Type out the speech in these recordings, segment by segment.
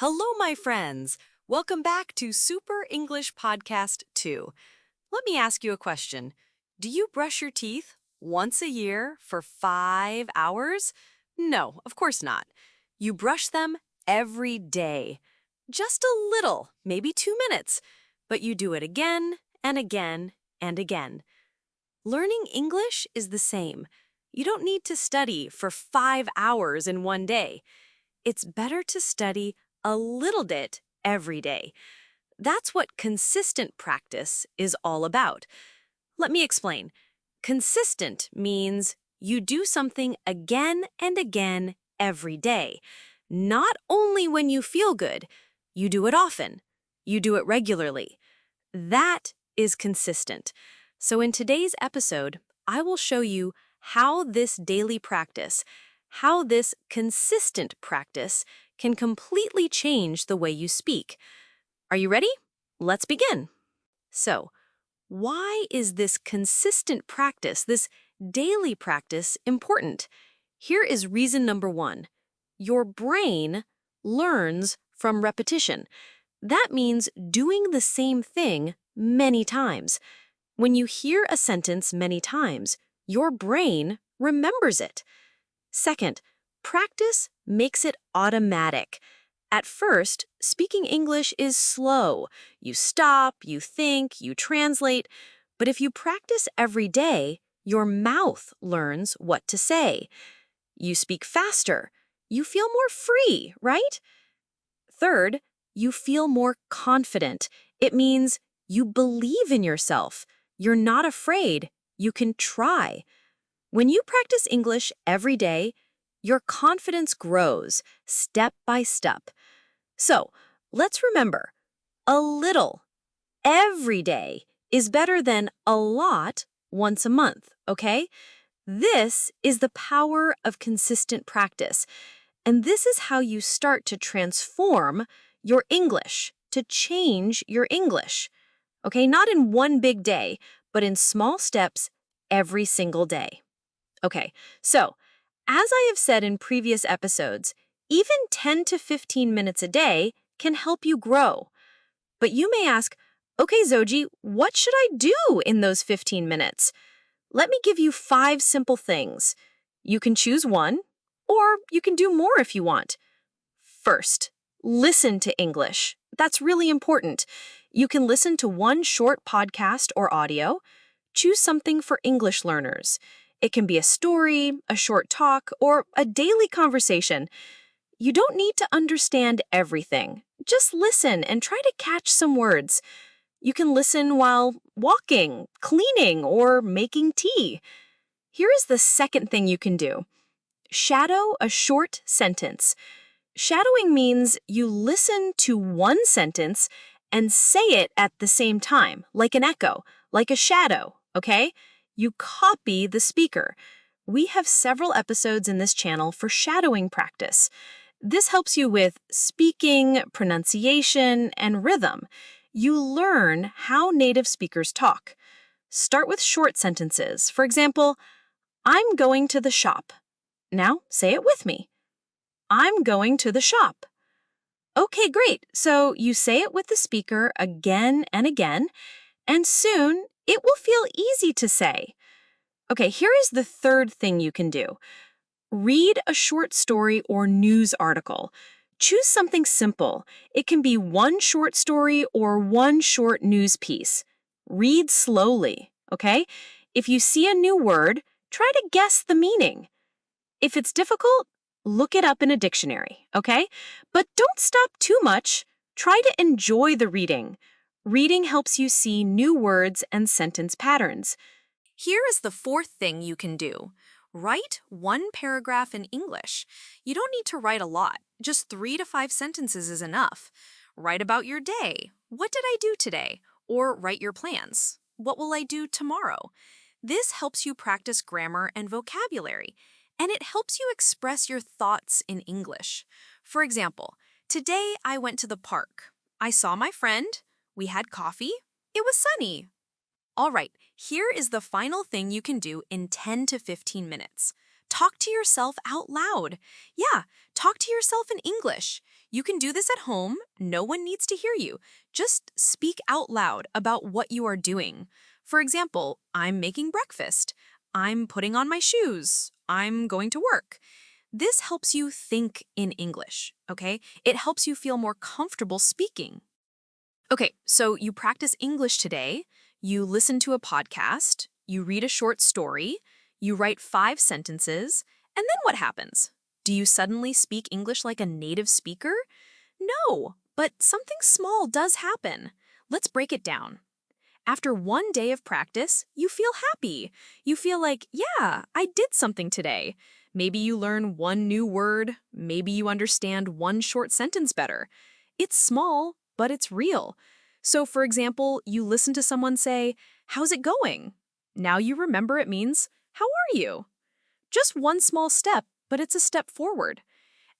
Hello, my friends. Welcome back to Super English Podcast 2. Let me ask you a question. Do you brush your teeth once a year for 5 hours? No, of course not. You brush them every day. Just a little, maybe 2 minutes, but you do it again and again and again. Learning English is the same. You don't need to study for 5 hours in one day. It's better to study a little bit every day. That's what consistent practice is all about. Let me explain. Consistent means you do something again and again every day. Not only when you feel good, you do it often. You do it regularly. That is consistent. So in today's episode, I will show you how this daily practice, how this consistent practice can completely change the way you speak. Are you ready? Let's begin. So, why is this consistent practice, this daily practice, important? Here is reason number 1. Your brain learns from repetition. That means doing the same thing many times. When you hear a sentence many times, your brain remembers it. Second, practice makes it automatic. At first, speaking English is slow. You stop, you think, you translate. But if you practice every day, your mouth learns what to say. You speak faster. You feel more free, right? Third, you feel more confident. It means you believe in yourself. You're not afraid. You can try. When you practice English every day, your confidence grows step by step. So, let's remember, a little every day is better than a lot once a month, okay? This is the power of consistent practice. And this is how you start to transform your English, to change your English. Okay, not in one big day, but in small steps every single day. Okay, so as I have said in previous episodes, even 10 to 15 minutes a day can help you grow. But you may ask, okay, Zoji, what should I do in those 15 minutes? Let me give you 5 simple things. You can choose one, or you can do more if you want. First, listen to English. That's really important. You can listen to one short podcast or audio. Choose something for English learners. It can be a story, a short talk, or a daily conversation. You don't need to understand everything. Just listen and try to catch some words. You can listen while walking, cleaning, or making tea. Here is the second thing you can do. Shadow a short sentence. Shadowing means you listen to one sentence and say it at the same time, like an echo, like a shadow, okay? You copy the speaker. We have several episodes in this channel for shadowing practice. This helps you with speaking, pronunciation, and rhythm. You learn how native speakers talk. Start with short sentences. For example, I'm going to the shop. Now say it with me. I'm going to the shop. Okay, great. So you say it with the speaker again and again, and soon it will feel easy to say. Okay, here is the third thing you can do. Read a short story or news article. Choose something simple. It can be one short story or one short news piece. Read slowly, okay? If you see a new word, try to guess the meaning. If it's difficult, look it up in a dictionary, okay? But don't stop too much. Try to enjoy the reading. Reading helps you see new words and sentence patterns. Here is the fourth thing you can do. Write one paragraph in English. You don't need to write a lot. Just 3 to 5 sentences is enough. Write about your day. What did I do today? Or write your plans. What will I do tomorrow? This helps you practice grammar and vocabulary, and it helps you express your thoughts in English. For example, today I went to the park. I saw my friend. We had coffee. It was sunny. All right, here is the final thing you can do in 10 to 15 minutes. Talk to yourself out loud. Yeah, talk to yourself in English. You can do this at home. No one needs to hear you. Just speak out loud about what you are doing. For example, I'm making breakfast. I'm putting on my shoes. I'm going to work. This helps you think in English, okay? It helps you feel more comfortable speaking. Okay, so you practice English today, you listen to a podcast, you read a short story, you write 5 sentences, and then what happens? Do you suddenly speak English like a native speaker? No, but something small does happen. Let's break it down. After 1 day of practice, you feel happy. You feel like, yeah, I did something today. Maybe you learn 1 new word. Maybe you understand 1 short sentence better. It's small, but it's real. So, for example, you listen to someone say, "How's it going?" Now you remember it means, "How are you?" Just 1 small step, but it's a step forward.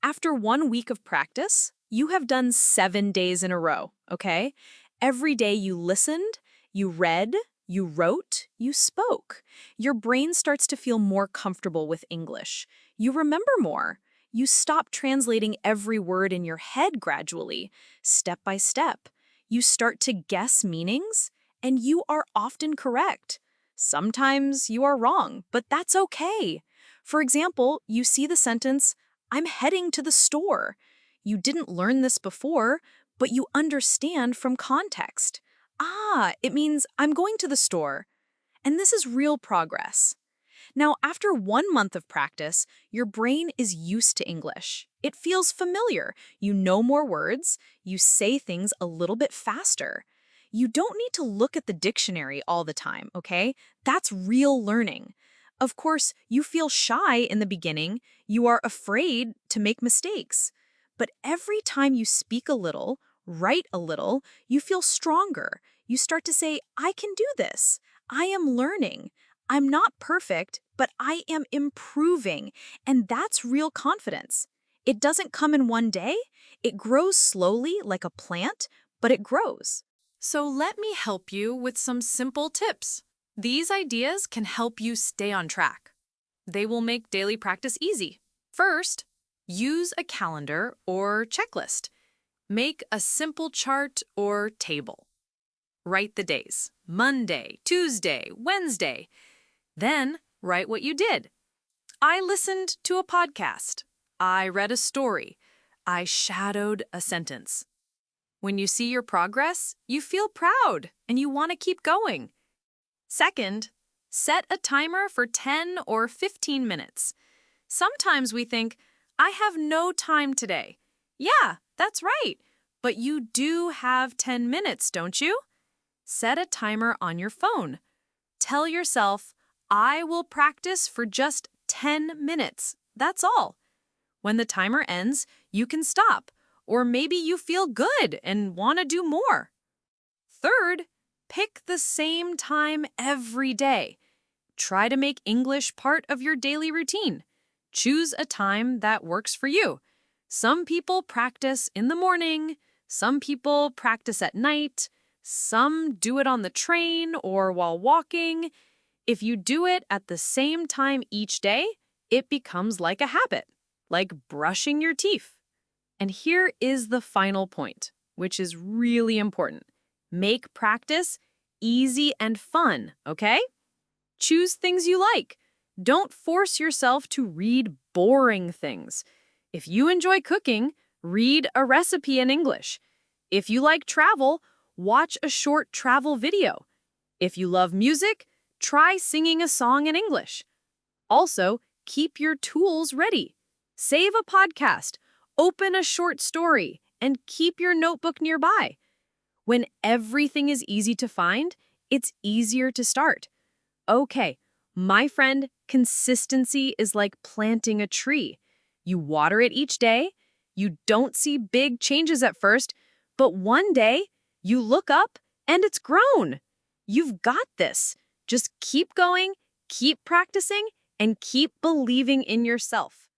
After 1 week of practice, you have done 7 days in a row, okay? Every day you listened, you read, you wrote, you spoke. Your brain starts to feel more comfortable with English. You remember more. You stop translating every word in your head gradually, step by step. You start to guess meanings, and you are often correct. Sometimes you are wrong, but that's okay. For example, you see the sentence, "I'm heading to the store." You didn't learn this before, but you understand from context. Ah, it means I'm going to the store. And this is real progress. Now, after 1 month of practice, your brain is used to English. It feels familiar. You know more words. You say things a little bit faster. You don't need to look at the dictionary all the time, okay? That's real learning. Of course, you feel shy in the beginning. You are afraid to make mistakes. But every time you speak a little, write a little, you feel stronger. You start to say, "I can do this. I am learning. I'm not perfect, but I am improving." And that's real confidence. It doesn't come in 1 day. It grows slowly like a plant, but it grows. So let me help you with some simple tips. These ideas can help you stay on track. They will make daily practice easy. First, use a calendar or checklist. Make a simple chart or table. Write the days: Monday, Tuesday, Wednesday. Then write what you did. I listened to a podcast. I read a story. I shadowed a sentence. When you see your progress, you feel proud and you want to keep going. Second, set a timer for 10 or 15 minutes. Sometimes we think, "I have no time today." Yeah, that's right. But you do have 10 minutes, don't you? Set a timer on your phone. Tell yourself, "I will practice for just 10 minutes. That's all." When the timer ends, you can stop. Or maybe you feel good and want to do more. Third, pick the same time every day. Try to make English part of your daily routine. Choose a time that works for you. Some people practice in the morning. Some people practice at night. Some do it on the train or while walking. If you do it at the same time each day, it becomes like a habit, like brushing your teeth. And here is the final point, which is really important. Make practice easy and fun, okay? Choose things you like. Don't force yourself to read boring things. If you enjoy cooking, read a recipe in English. If you like travel, watch a short travel video. If you love music, try singing a song in English. Also, keep your tools ready. Save a podcast, open a short story, and keep your notebook nearby. When everything is easy to find, it's easier to start. Okay, my friend, consistency is like planting a tree. You water it each day. You don't see big changes at first, but one day you look up and it's grown. You've got this. Just keep going, keep practicing, and keep believing in yourself.